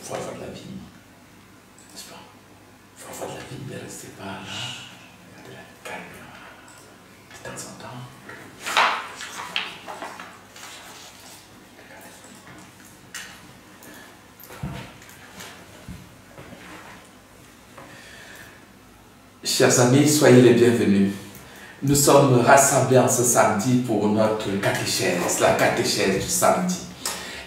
faut avoir de la vie, n'est-ce pas? Il faut avoir de la vie, ne restez pas là, de la calme, de temps en temps. Chers amis, soyez les bienvenus. Nous sommes rassemblés en ce samedi pour notre catéchèse, la catéchèse du samedi.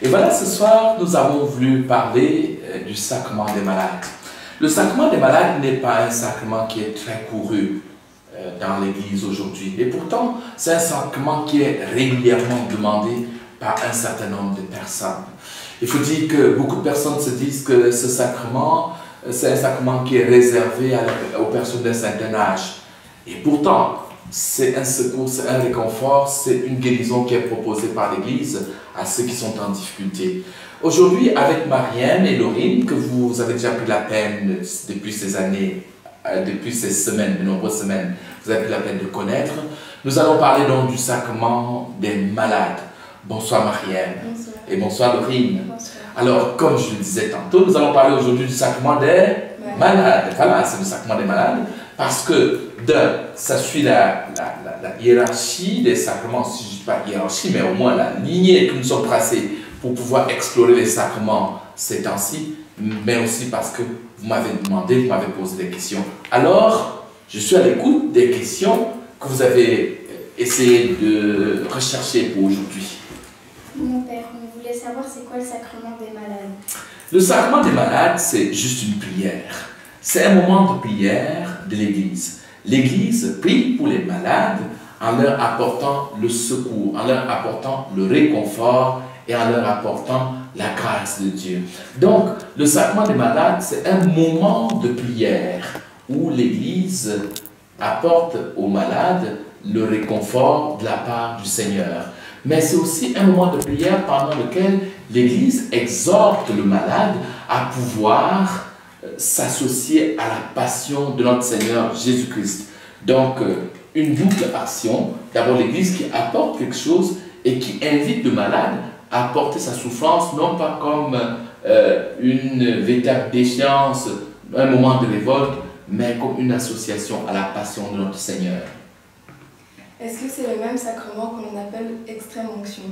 Et voilà, ce soir, nous avons voulu parler du sacrement des malades. Le sacrement des malades n'est pas un sacrement qui est très couru dans l'Église aujourd'hui. Et pourtant, c'est un sacrement qui est régulièrement demandé par un certain nombre de personnes. Il faut dire que beaucoup de personnes se disent que ce sacrement, c'est un sacrement qui est réservé aux personnes d'un certain âge. Et pourtant, c'est un secours, c'est un réconfort, c'est une guérison qui est proposée par l'Église à ceux qui sont en difficulté. Aujourd'hui, avec Marianne et Laurine, que vous avez déjà pris la peine depuis ces années, depuis ces semaines, de nombreuses semaines, vous avez pris la peine de connaître, nous allons parler donc du sacrement des malades. Bonsoir Marianne. Bonsoir. Et bonsoir Laurine. Bonsoir. Alors, comme je le disais tantôt, nous allons parler aujourd'hui du sacrement des malades. Voilà, c'est le sacrement des malades. Parce que, ça suit la hiérarchie des sacrements, si je ne dis pas hiérarchie, mais au moins la lignée que nous sommes tracés pour pouvoir explorer les sacrements ces temps-ci, mais aussi parce que vous m'avez demandé, vous m'avez posé des questions. Alors, je suis à l'écoute des questions que vous avez essayé de rechercher pour aujourd'hui. Mon père, on voulait savoir c'est quoi le sacrement des malades. Le sacrement des malades, c'est juste une prière. C'est un moment de prière de l'Église. L'Église prie pour les malades en leur apportant le secours, en leur apportant le réconfort et en leur apportant la grâce de Dieu. Donc, le sacrement des malades, c'est un moment de prière où l'Église apporte aux malades le réconfort de la part du Seigneur. Mais c'est aussi un moment de prière pendant lequel l'Église exhorte le malade à pouvoir s'associer à la passion de notre Seigneur Jésus-Christ. Donc, une double action. D'abord, l'Église qui apporte quelque chose et qui invite le malade à porter sa souffrance, non pas comme une véritable déchéance, un moment de révolte, mais comme une association à la passion de notre Seigneur. Est-ce que c'est le même sacrement qu'on appelle extrême onction?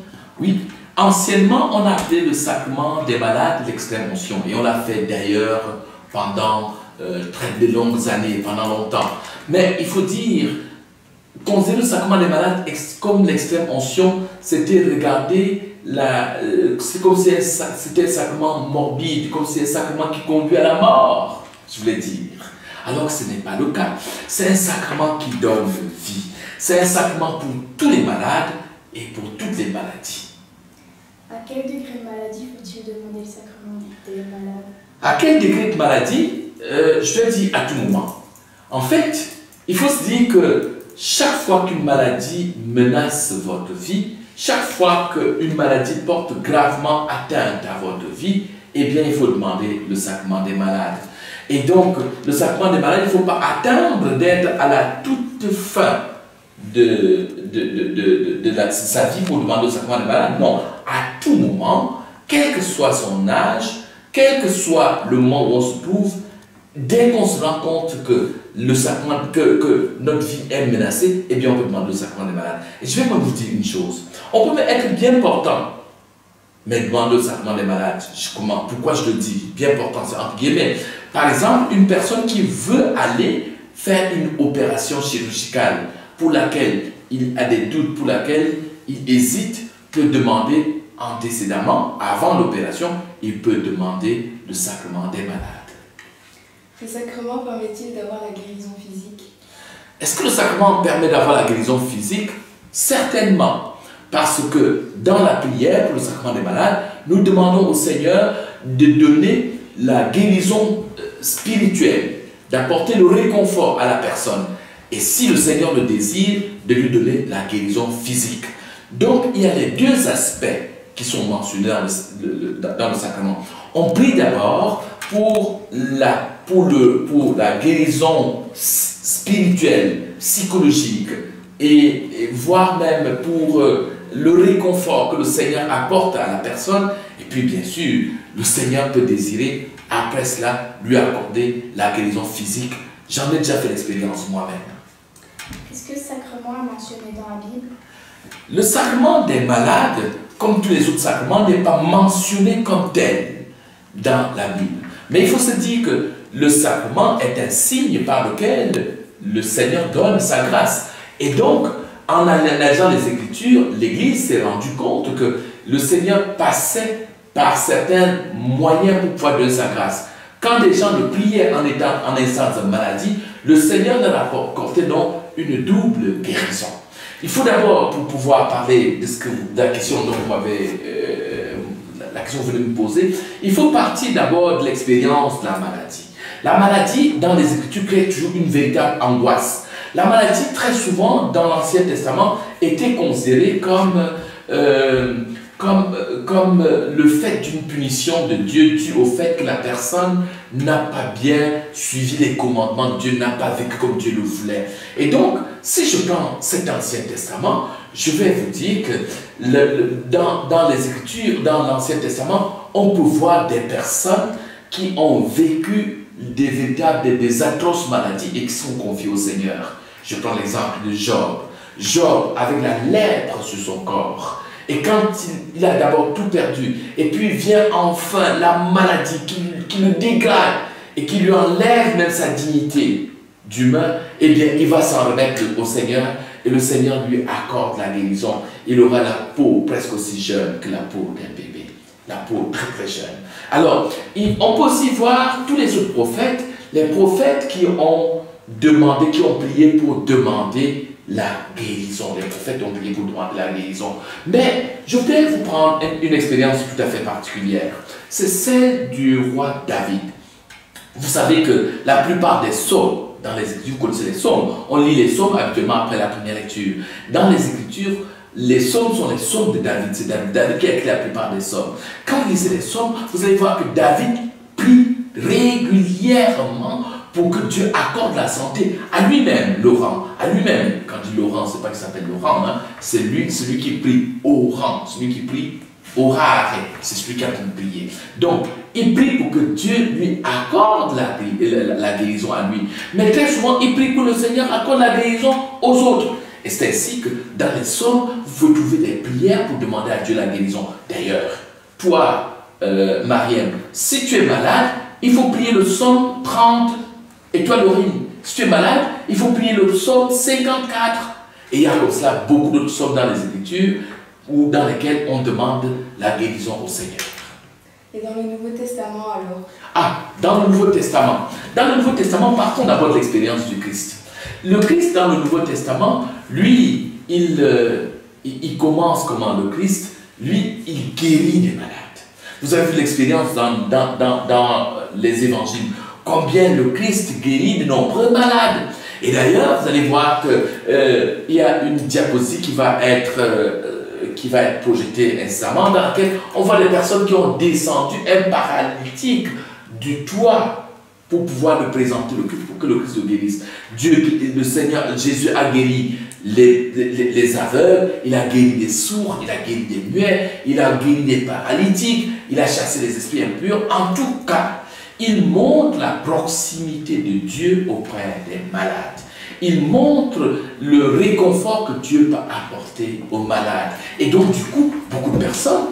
Oui, anciennement, on appelait le sacrement des malades l'extrême onction. Et on l'a fait d'ailleurs pendant très de longues années, pendant longtemps. Mais il faut dire qu'on faisait le sacrement des malades comme l'extrême onction, c'était regarder, c'est comme si c'était un sacrement morbide, comme si c'était un sacrement qui conduit à la mort, je voulais dire. Alors que ce n'est pas le cas. C'est un sacrement qui donne vie. C'est un sacrement pour tous les malades et pour toutes les maladies. À quel degré de maladie faut-il demander le sacrement des malades? À quel degré de maladie? Je te dis à tout moment. En fait, il faut se dire que chaque fois qu'une maladie menace votre vie, chaque fois qu'une maladie porte gravement atteinte à votre vie, eh bien, il faut demander le sacrement des malades. Et donc, le sacrement des malades, il ne faut pas attendre d'être à la toute fin de sa vie pour demander le sacrement des malades. Non, à tout moment, quel que soit son âge, quel que soit le moment où on se trouve, dès qu'on se rend compte que le sacrement, que notre vie est menacée, eh bien on peut demander le sacrement des malades. Et je vais même vous dire une chose. On peut être bien portant, mais demander le sacrement des malades. Pourquoi je le dis? Bien portant, c'est entre guillemets. Par exemple, une personne qui veut aller faire une opération chirurgicale pour laquelle il a des doutes, pour laquelle il hésite, peut demander antécédemment, avant l'opération, il peut demander le sacrement des malades. Le sacrement permet-il d'avoir la guérison physique? Est-ce que le sacrement permet d'avoir la guérison physique? Certainement. Parce que dans la prière pour le sacrement des malades, nous demandons au Seigneur de donner la guérison spirituelle, d'apporter le réconfort à la personne. Et si le Seigneur le désire, de lui donner la guérison physique. Donc, il y a les deux aspects qui sont mentionnés dans le sacrement. On prie d'abord pour la guérison spirituelle, psychologique, et voire même pour le réconfort que le Seigneur apporte à la personne. Et puis bien sûr, le Seigneur peut désirer, après cela, lui accorder la guérison physique. J'en ai déjà fait l'expérience moi-même. Est-ce que le sacrement est mentionné dans la Bible? Le sacrement des malades, comme tous les autres sacrements, n'est pas mentionné comme tel dans la Bible. Mais il faut se dire que le sacrement est un signe par lequel le Seigneur donne sa grâce. Et donc, en analysant les Écritures, l'Église s'est rendue compte que le Seigneur passait par certains moyens pour pouvoir donner sa grâce. Quand des gens le priaient en étant en instance de maladie, le Seigneur leur accordait donc une double guérison. Il faut d'abord, pour pouvoir parler de la question dont vous m'avez la question que vous venez me poser, il faut partir d'abord de l'expérience de la maladie. La maladie, dans les Écritures, crée toujours une véritable angoisse. La maladie, très souvent, dans l'Ancien Testament, était considérée comme le fait d'une punition de Dieu due au fait que la personne n'a pas bien suivi les commandements de Dieu, n'a pas vécu comme Dieu le voulait. Et donc, si je prends cet Ancien Testament, je vais vous dire que dans les Écritures, dans l'Ancien Testament, on peut voir des personnes qui ont vécu des atroces maladies et qui sont confiées au Seigneur. Je prends l'exemple de Job. Job, avec la lèpre sur son corps, et quand il a d'abord tout perdu, et puis vient enfin la maladie qui le dégrade et qui lui enlève même sa dignité d'humain, eh bien il va s'en remettre au Seigneur et le Seigneur lui accorde la guérison. Il aura la peau presque aussi jeune que la peau d'un bébé, la peau très très jeune. Alors, on peut aussi voir tous les autres prophètes, les prophètes qui ont demandé, qui ont prié pour demander la guérison. Les prophètes ont prié pour demander la guérison. Mais je vais vous prendre une expérience tout à fait particulière. C'est celle du roi David. Vous savez que la plupart des psaumes, dans les Écritures, vous connaissez les psaumes, on lit les psaumes habituellement après la première lecture. Dans les Écritures, les psaumes sont les psaumes de David. C'est David qui a écrit la plupart des psaumes. Quand vous lisez les psaumes, vous allez voir que David prie régulièrement pour que Dieu accorde la santé à lui-même, Laurent, à lui-même. Quand je dis Laurent, ce n'est pas qu'il s'appelle Laurent, hein, c'est lui, celui qui prie au rang, celui qui prie au rare, c'est celui qui a pu prier. Donc, il prie pour que Dieu lui accorde la guérison à lui. Mais très souvent, il prie pour que le Seigneur accorde la guérison aux autres. Et c'est ainsi que dans les psaumes, vous pouvez trouver des prières pour demander à Dieu la guérison. D'ailleurs, toi, Mariam, si tu es malade, il faut prier le psaume 30. Et toi, Laurine, si tu es malade, il faut prier le psaume 54. Et il y a comme cela beaucoup d'autres psaumes dans les Écritures ou dans lesquels on demande la guérison au Seigneur. Et dans le Nouveau Testament alors? Ah, dans le Nouveau Testament. Dans le Nouveau Testament, partons d'abord de l'expérience du Christ. Le Christ dans le Nouveau Testament, lui, il commence comment le Christ? Lui, il guérit des malades. Vous avez vu l'expérience dans les évangiles. Combien le Christ guérit de nombreux malades. Et d'ailleurs, vous allez voir qu'il y a une diapositive qui va être projetée incessamment, dans laquelle on voit des personnes qui ont descendu un paralytique du toit pour pouvoir le présenter le Christ, pour que le Christ le guérisse. Le Seigneur, Jésus a guéri les aveugles, il a guéri des sourds, il a guéri des muets, il a guéri des paralytiques, il a chassé les esprits impurs. En tout cas, il montre la proximité de Dieu auprès des malades. Il montre le réconfort que Dieu peut apporter aux malades. Et donc, du coup, beaucoup de personnes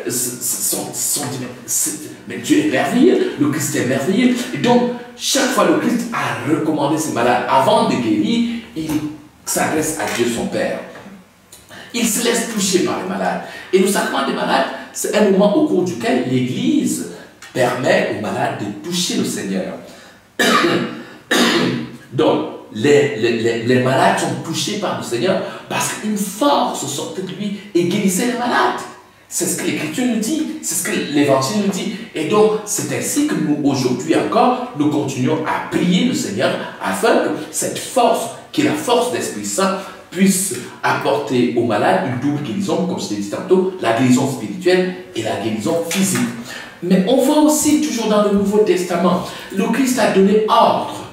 sont dit, mais Dieu est merveilleux, le Christ est merveilleux. Et donc, chaque fois le Christ a recommandé ses malades, avant de guérir, il s'adresse à Dieu son Père. Il se laisse toucher par les malades. Et le sacrement des malades, c'est un moment au cours duquel l'Église permet aux malades de toucher le Seigneur. Donc, les malades sont touchés par le Seigneur parce qu'une force sortait de lui et guérissait les malades. C'est ce que l'Écriture nous dit, c'est ce que l'Évangile nous dit. Et donc, c'est ainsi que nous, aujourd'hui encore, nous continuons à prier le Seigneur afin que cette force, qui est la force d'Esprit Saint, puisse apporter aux malades une double guérison, comme je l'ai dit tantôt, la guérison spirituelle et la guérison physique. Mais on voit aussi, toujours dans le Nouveau Testament, le Christ a donné ordre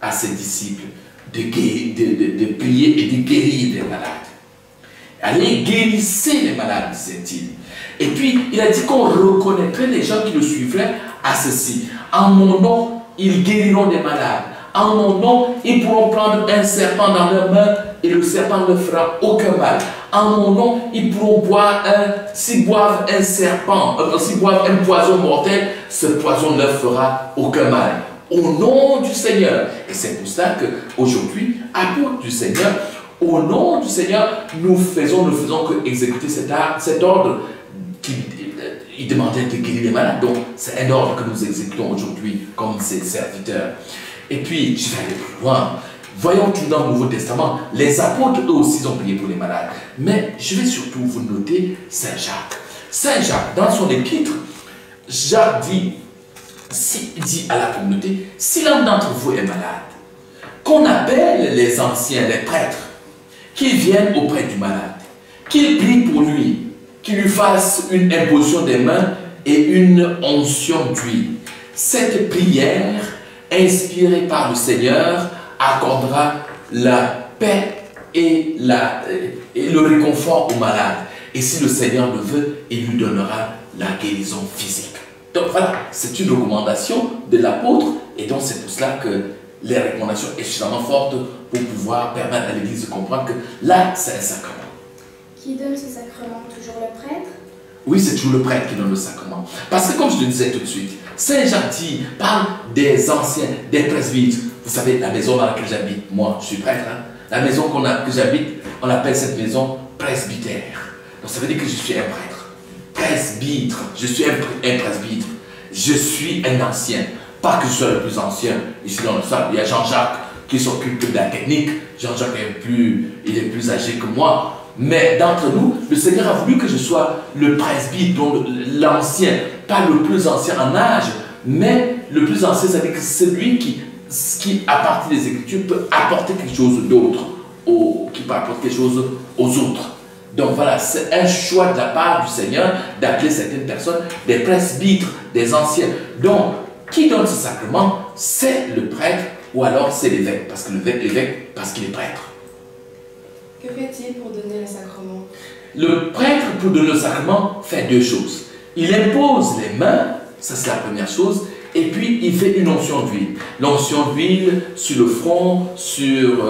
à ses disciples de prier et de guérir les malades. Allez, guérissez les malades, disait-il. Et puis, il a dit qu'on reconnaîtrait les gens qui le suivraient à ceci. En mon nom, ils guériront des malades. En mon nom, ils pourront prendre un serpent dans leurs mains et le serpent ne fera aucun mal. En mon nom, ils pourront boire s'ils boivent un serpent, s'ils boivent un poison mortel, ce poison ne leur fera aucun mal. Au nom du Seigneur. Et c'est pour ça qu'aujourd'hui, apôtres du Seigneur, au nom du Seigneur, nous ne faisons que exécuter cet ordre qui il demandait de guérir les malades. Donc, c'est un ordre que nous exécutons aujourd'hui comme ses serviteurs. Et puis, je vais aller plus loin. Voyons tout dans le Nouveau Testament. Les apôtres, eux aussi, ont prié pour les malades. Mais je vais surtout vous noter Saint Jacques. Saint Jacques, dans son épître, Jacques dit à la communauté, si l'un d'entre vous est malade, qu'on appelle les anciens, les prêtres, qu'ils viennent auprès du malade, qu'ils prient pour lui, qu'il lui fasse une imposition des mains et une onction d'huile. Cette prière, inspirée par le Seigneur, accordera la paix et le réconfort au malade. Et si le Seigneur le veut, il lui donnera la guérison physique. Donc voilà, c'est une recommandation de l'apôtre, et donc c'est pour cela que les recommandations sont suffisamment fortes pour pouvoir permettre à l'Église de comprendre que là, c'est un sacrement. Qui donne ce sacrement? Toujours le prêtre? Oui, c'est toujours le prêtre qui donne le sacrement. Parce que comme je le disais tout de suite, Saint Jacques parle des anciens, des presbytes. Vous savez, la maison dans laquelle j'habite, moi je suis prêtre, hein? La maison que j'habite, on appelle cette maison presbytère. Donc ça veut dire que je suis un prêtre. Presbytre, je suis un presbytre. Je suis un ancien. Pas que je sois le plus ancien. Ici dans le salle, il y a Jean-Jacques qui s'occupe de la technique. Jean-Jacques il est plus âgé que moi. Mais d'entre nous, le Seigneur a voulu que je sois le presbyte, donc l'ancien, pas le plus ancien en âge, mais le plus ancien, c'est-à-dire que celui qui, à partir des Écritures, peut apporter quelque chose d'autre, qui peut apporter quelque chose aux autres. Donc voilà, c'est un choix de la part du Seigneur d'appeler certaines personnes des presbytres, des anciens. Donc, qui donne ce sacrement? C'est le prêtre ou alors c'est l'évêque, parce que l'évêque, parce qu'il est prêtre. Que fait-il pour donner le sacrement? Le prêtre, pour donner le sacrement, fait deux choses. Il impose les mains, ça c'est la première chose, et puis il fait une onction d'huile. L'onction d'huile sur le front, sur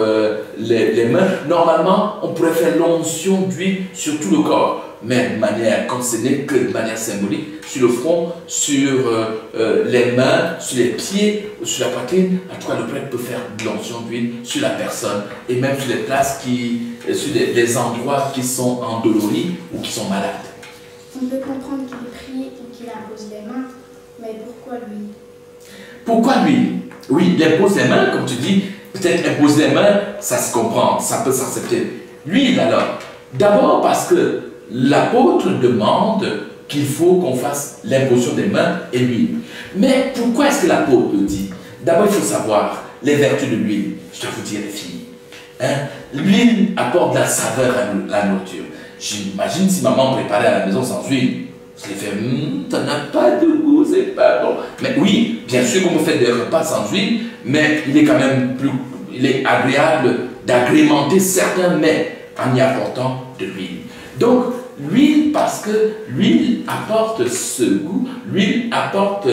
les mains. Normalement, on pourrait faire l'onction d'huile sur tout le corps, mais de manière, comme ce n'est que de manière symbolique, sur le front, sur les mains, sur les pieds, sur la poitrine. En tout cas, le prêtre peut faire de l'onction d'huile sur la personne et même sur les places sur les endroits qui sont endoloris ou qui sont malades. On peut comprendre qu'il prie ou qu'il impose les mains, mais pourquoi lui? Pourquoi lui? Oui, il impose les mains, comme tu dis, peut-être imposer les mains, ça se comprend, ça peut s'accepter. Lui, alors, d'abord parce que l'apôtre demande qu'il faut qu'on fasse l'imposition des mains et l'huile. Mais pourquoi est-ce que l'apôtre le dit? D'abord, il faut savoir les vertus de l'huile. Je dois vous dire, les filles. Hein? L'huile apporte de la saveur à la nourriture. J'imagine si maman préparait à la maison sans huile. Je l'ai fait, t'en as pas de goût, c'est pas bon. Mais oui, bien sûr qu'on me fait des repas sans huile, mais il est quand même il est agréable d'agrémenter certains mets en y apportant de l'huile. Donc, l'huile, parce que l'huile apporte ce goût, l'huile apporte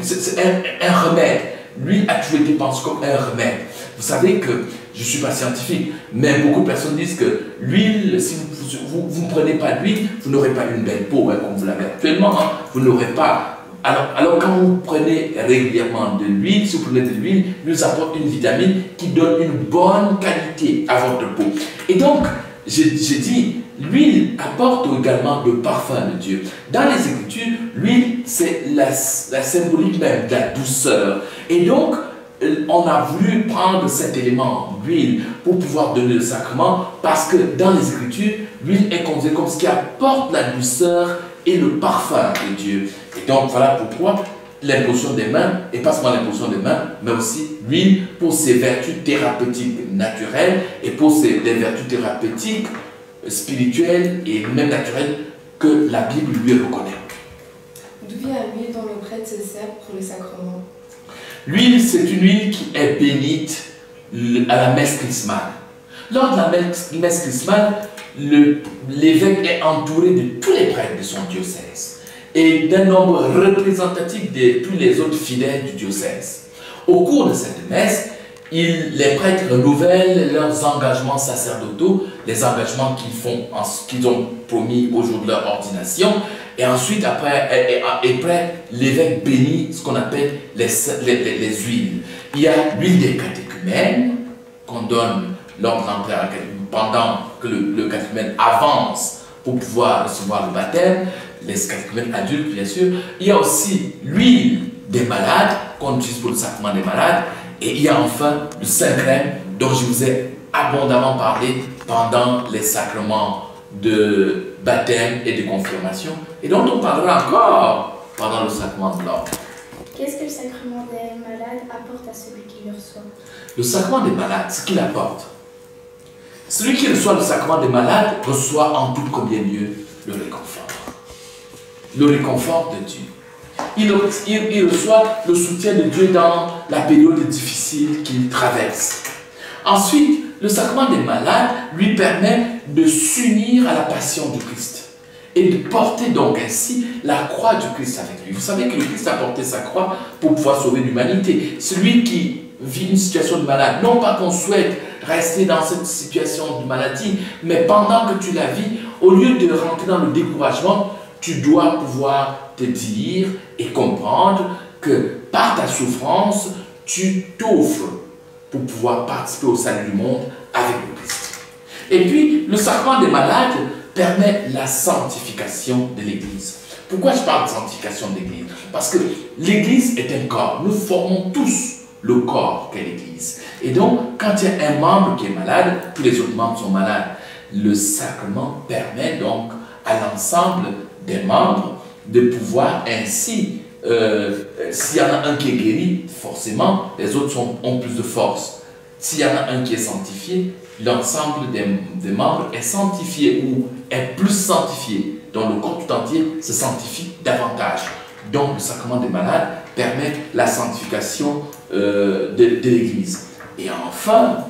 c'est un remède. L'huile a toujours été pensée comme un remède. Vous savez que je ne suis pas scientifique, mais beaucoup de personnes disent que l'huile, si vous ne prenez pas d'huile, vous n'aurez pas une belle peau, hein, comme vous l'avez actuellement. Hein, vous n'aurez pas. Alors, quand vous prenez régulièrement de l'huile, si vous prenez de l'huile, il nous apporte une vitamine qui donne une bonne qualité à votre peau. Et donc, j'ai dit, l'huile apporte également le parfum de Dieu. Dans les Écritures, l'huile, c'est la symbolique même de la douceur. Et donc, on a voulu prendre cet élément, l'huile, pour pouvoir donner le sacrement, parce que dans les Écritures, l'huile est considérée comme ce qui apporte la douceur et le parfum de Dieu. Et donc, voilà pourquoi l'imposition des mains, et pas seulement l'imposition des mains, mais aussi l'huile pour ses vertus thérapeutiques naturelles et pour les vertus thérapeutiques spirituelles et même naturelles que la Bible lui reconnaît. D'où vient l'huile dont le prêtre se sert pour les sacrements? L'huile, c'est une huile qui est bénite à la messe chrismale. Lors de la messe chrismale, l'évêque est entouré de tous les prêtres de son diocèse et d'un nombre représentatif de tous les autres fidèles du diocèse. Au cours de cette messe, les prêtres renouvellent leurs engagements sacerdotaux, les engagements qu'ils ont promis au jour de leur ordination, et ensuite, après, l'évêque bénit ce qu'on appelle les huiles. Il y a l'huile des catéchumènes qu'on donne lors de l'entrée à la catéchumène, pendant que le catéchumène avance pour pouvoir recevoir le baptême, les catéchumènes adultes bien sûr. Il y a aussi l'huile des malades qu'on utilise pour le sacrement des malades. Et il y a enfin le Saint-Crème dont je vous ai abondamment parlé pendant les sacrements de baptême et de confirmation et dont on parlera encore pendant le sacrement de l'ordre. Qu'est-ce que le sacrement des malades apporte à celui qui le reçoit? Le sacrement des malades, ce qu'il apporte. Celui qui reçoit le sacrement des malades reçoit en tout premier lieu le réconfort. Le réconfort de Dieu. Il reçoit le soutien de Dieu dans la période difficile qu'il traverse. Ensuite, le sacrement des malades lui permet de s'unir à la passion du Christ et de porter donc ainsi la croix du Christ avec lui. Vous savez que le Christ a porté sa croix pour pouvoir sauver l'humanité. Celui qui vit une situation de malade, non pas qu'on souhaite rester dans cette situation de maladie, mais pendant que tu la vis, au lieu de rentrer dans le découragement, tu dois pouvoir te dire et comprendre que par ta souffrance, tu t'offres pour pouvoir participer au salut du monde avec le Christ. Et puis, le sacrement des malades permet la sanctification de l'Église. Pourquoi je parle de sanctification de l'Église? Parce que l'Église est un corps. Nous formons tous le corps qu'est l'Église. Et donc, quand il y a un membre qui est malade, tous les autres membres sont malades. Le sacrement permet donc à l'ensemble des membres de pouvoir ainsi, s'il y en a un qui est guéri, forcément, les autres ont plus de force. S'il y en a un qui est sanctifié, l'ensemble des membres est sanctifié ou est plus sanctifié. Donc le corps tout entier se sanctifie davantage. Donc le sacrement des malades permet la sanctification de l'Église. Et enfin,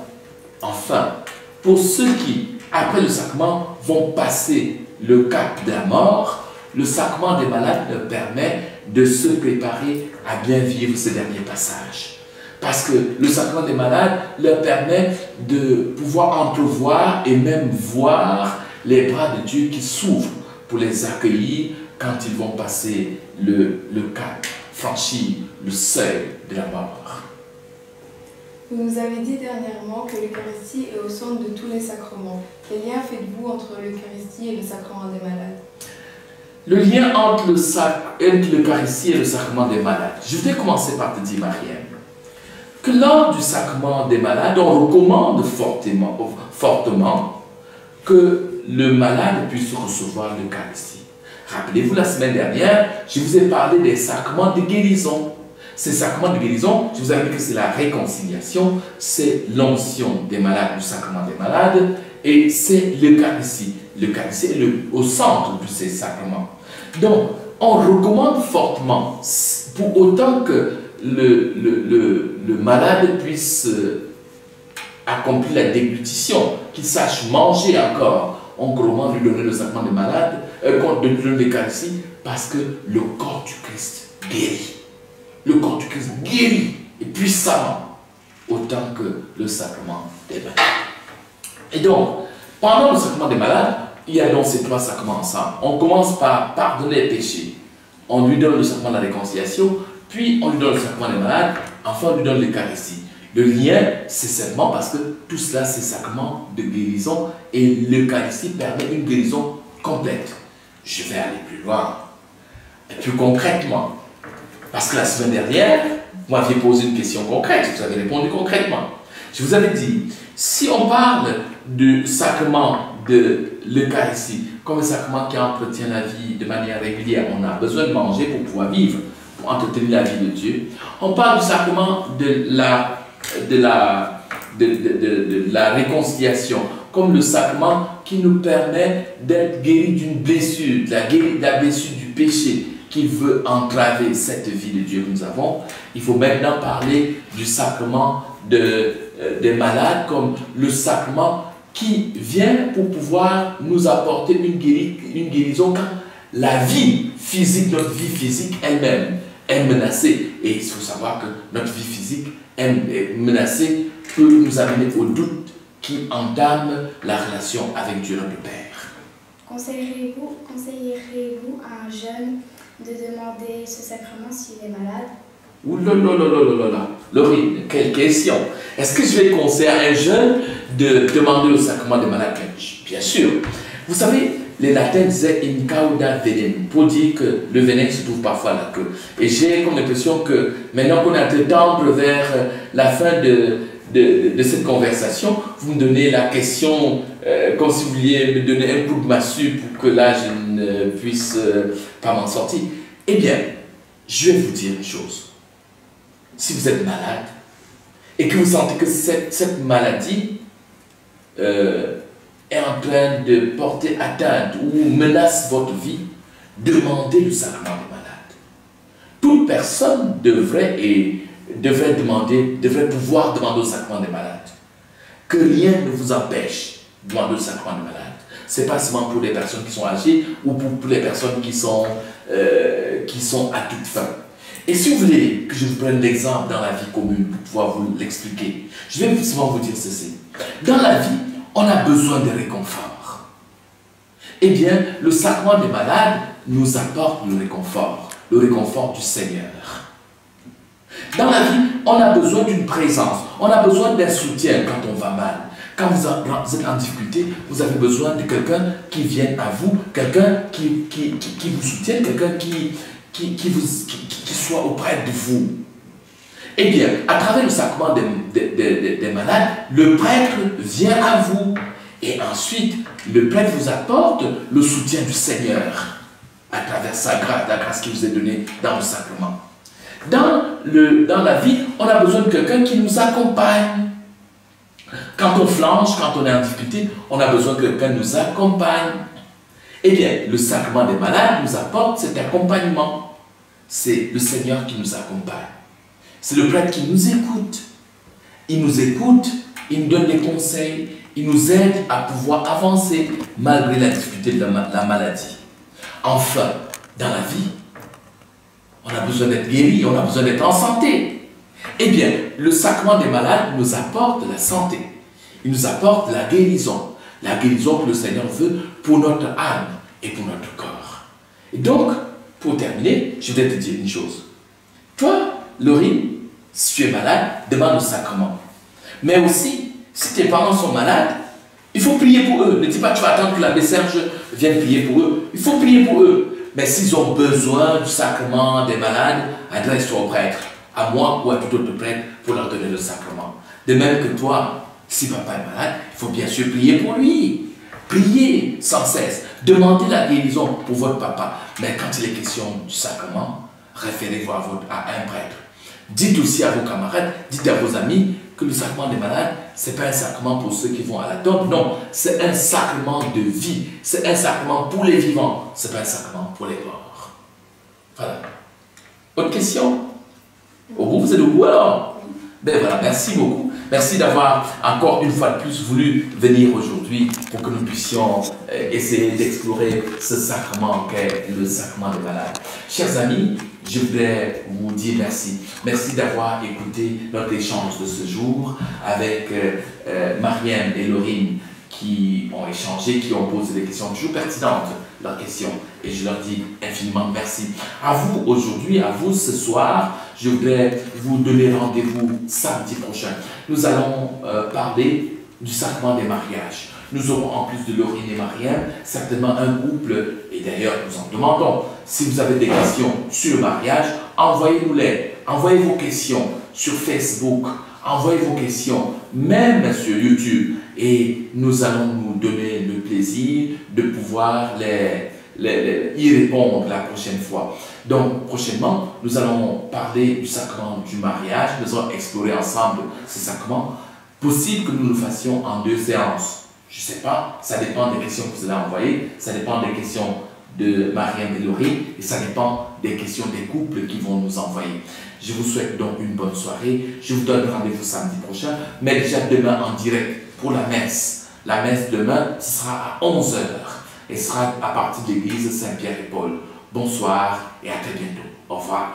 pour ceux qui, après le sacrement, vont passer le cap de la mort, le sacrement des malades leur permet de se préparer à bien vivre ce dernier passage. Parce que le sacrement des malades leur permet de pouvoir entrevoir et même voir les bras de Dieu qui s'ouvrent pour les accueillir quand ils vont passer le cap, franchir le seuil de la mort. Vous nous avez dit dernièrement que l'Eucharistie est au centre de tous les sacrements. Quel lien faites-vous entre l'Eucharistie et le sacrement des malades? Le lien entre l'Eucharistie et le sacrement des malades. Je vais commencer par te dire, Marianne, que lors du sacrement des malades, on recommande fortement que le malade puisse recevoir l'Eucharistie. Rappelez-vous, la semaine dernière, je vous ai parlé des sacrements de guérison. Ces sacrements de guérison, je vous avais dit que c'est la réconciliation, c'est l'onction des malades, du sacrement des malades, et c'est l'Eucharistie. L'Eucharistie est au centre de ces sacrements. Donc, on recommande fortement, pour autant que le malade puisse accomplir la déglutition, qu'il sache manger encore, on recommande de lui donner le sacrement des malades, de lui donner l'Eucharistie, parce que le corps du Christ guérit. Le corps du Christ guérit et puissamment, autant que le sacrement des malades. Et donc, pendant le sacrement des malades, il y a donc ces trois sacrements ensemble. On commence par pardonner les péchés. On lui donne le sacrement de la réconciliation, puis on lui donne le sacrement des malades, enfin on lui donne l'Eucharistie. Le lien, c'est seulement parce que tout cela, c'est sacrement de guérison et l'Eucharistie permet une guérison complète. Je vais aller plus loin, et plus concrètement. Parce que la semaine dernière, vous m'aviez posé une question concrète, vous avez répondu concrètement. Je vous avais dit, si on parle du sacrement de l'Eucharistie, comme un sacrement qui entretient la vie de manière régulière, on a besoin de manger pour pouvoir vivre, pour entretenir la vie de Dieu. On parle du sacrement de la réconciliation, comme le sacrement qui nous permet d'être guéris d'une blessure, de la blessure du péché, qui veut entraver cette vie de Dieu que nous avons. Il faut maintenant parler du sacrement des malades comme le sacrement qui vient pour pouvoir nous apporter une guérison quand la vie physique, notre vie physique elle-même est menacée. Et il faut savoir que notre vie physique est menacée peut nous amener au doute qui entame la relation avec Dieu notre Père. Conseillerez-vous à un jeune de demander ce sacrement s'il est malade? Ouh là là là là là là. Laurie, quelle question. Est-ce que je vais conseiller à un jeune de demander le sacrement des malades? Bien sûr. Vous savez, les latins disaient in cauda venenum, pour dire que le venin se trouve parfois à la queue. Et j'ai comme l'impression que maintenant qu'on est un peu tendre vers la fin de cette conversation, vous me donnez la question comme si vous vouliez me donner un coup de massue pour que là je ne puisse pas m'en sortir. Eh bien, je vais vous dire une chose. Si vous êtes malade et que vous sentez que cette maladie est en train de porter atteinte ou menace votre vie, demandez le sacrement des malades. Toute personne devrait pouvoir demander le sacrement des malades. Que rien ne vous empêche de demander le sacrement des malades. Ce n'est pas seulement pour les personnes qui sont âgées ou pour les personnes qui sont à toute fin. Et si vous voulez que je vous prenne l'exemple dans la vie commune pour pouvoir vous l'expliquer, je vais seulement vous dire ceci. Dans la vie, on a besoin de réconfort. Eh bien, le sacrement des malades nous apporte le réconfort du Seigneur. Dans la vie, on a besoin d'une présence, on a besoin d'un soutien quand on va mal. Quand vous êtes en difficulté, vous avez besoin de quelqu'un qui vienne à vous, quelqu'un qui vous soutienne, quelqu'un qui soit auprès de vous. Eh bien, à travers le sacrement des malades, le prêtre vient à vous. Et ensuite, le prêtre vous apporte le soutien du Seigneur à travers sa grâce, la grâce qui vous est donnée dans le sacrement. Dans la vie, on a besoin de quelqu'un qui nous accompagne. Quand on flanche, quand on est en difficulté, on a besoin que quelqu'un nous accompagne. Eh bien, le sacrement des malades nous apporte cet accompagnement. C'est le Seigneur qui nous accompagne. C'est le prêtre qui nous écoute. Il nous écoute, il nous donne des conseils, il nous aide à pouvoir avancer malgré la difficulté de la maladie. Enfin, dans la vie, on a besoin d'être guéri, on a besoin d'être en santé. Eh bien, le sacrement des malades nous apporte la santé. Il nous apporte la guérison. La guérison que le Seigneur veut pour notre âme et pour notre corps. Et donc, pour terminer, je vais te dire une chose. Toi, Laurie, si tu es malade, demande le sacrement. Mais aussi, si tes parents sont malades, il faut prier pour eux. Ne dis pas que tu vas attendre que l'abbé Serge vienne prier pour eux. Il faut prier pour eux. Mais s'ils ont besoin du sacrement des malades, adresse-toi au prêtre, à moi ou à tout autre prêtre pour leur donner le sacrement. De même que toi, si papa est malade, il faut bien sûr prier pour lui. Priez sans cesse. Demandez la guérison pour votre papa. Mais quand il est question du sacrement, référez-vous à un prêtre. Dites aussi à vos camarades, dites à vos amis que le sacrement des malades, ce n'est pas un sacrement pour ceux qui vont à la tombe. Non, c'est un sacrement de vie. C'est un sacrement pour les vivants. Ce n'est pas un sacrement pour les morts. Voilà. Autre question? Au bout, vous êtes au bout alors? Ben voilà, merci beaucoup. Merci d'avoir encore une fois de plus voulu venir aujourd'hui pour que nous puissions essayer d'explorer ce sacrement qu'est le sacrement des malades. Chers amis, je voudrais vous dire merci. Merci d'avoir écouté notre échange de ce jour avec Mariam et Laurine qui ont échangé, qui ont posé des questions toujours pertinentes, leurs questions. Et je leur dis infiniment merci. À vous aujourd'hui, à vous ce soir, je voudrais vous donner rendez-vous samedi prochain. Nous allons parler du sacrement des mariages. Nous aurons en plus de Laurine et Mariam certainement un couple, et d'ailleurs nous en demandons. Si vous avez des questions sur le mariage, envoyez-nous-les. Envoyez vos questions sur Facebook, envoyez vos questions même sur YouTube, et nous allons nous donner le plaisir de pouvoir y répondre la prochaine fois. Donc, prochainement, nous allons parler du sacrement du mariage. Nous allons explorer ensemble ce sacrement. Possible que nous le fassions en 2 séances. Je ne sais pas, ça dépend des questions que vous allez envoyer, ça dépend des questions de Mariam et Laurie, et ça dépend des questions des couples qui vont nous envoyer. Je vous souhaite donc une bonne soirée. Je vous donne rendez-vous samedi prochain, mais déjà demain en direct pour la messe La messe demain, ce sera à 11 heures et sera à partir de l'église Saint-Pierre et Paul. Bonsoir et à très bientôt. Au revoir.